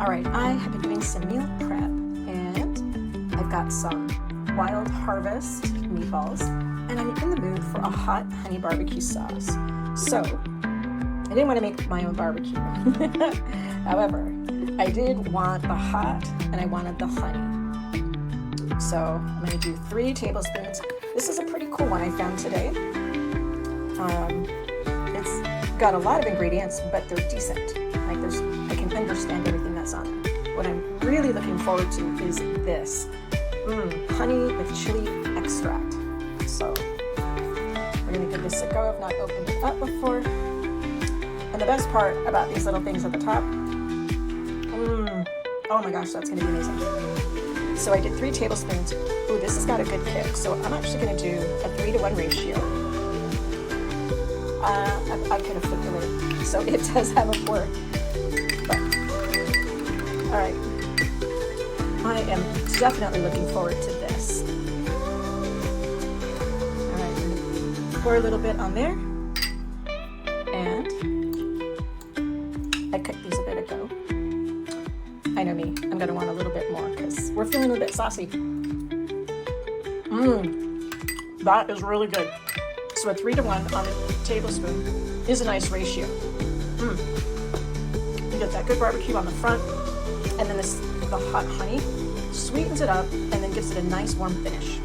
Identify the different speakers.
Speaker 1: All right, I have been doing some meal prep, and I've got some Wild Harvest meatballs, and I'm in the mood for a hot honey barbecue sauce. So, I didn't want to make my own barbecue. However, I did want the hot, and I wanted the honey. So, I'm going to do 3 tablespoons. This is a pretty cool one I found today. It's got a lot of ingredients, but they're decent. Like I can understand everything that's on there. What I'm really looking forward to is this. Honey with chili extract. So we're gonna give this a go. I've not opened it up before. And the best part about these little things at the top, oh my gosh, that's gonna be amazing. So I did 3 tablespoons. Ooh, this has got a good kick. So I'm actually gonna do a 3-to-1 ratio. I could have flipped it later. So it does have a 4. But, all right. I am definitely looking forward to this. All right, pour a little bit on there. And I cooked these a bit ago. I know me, I'm gonna want a little bit more because we're feeling a bit saucy. That is really good. So a 3-to-1 on a tablespoon is a nice ratio. You get that good barbecue on the front, and then the hot honey sweetens it up and then gives it a nice warm finish.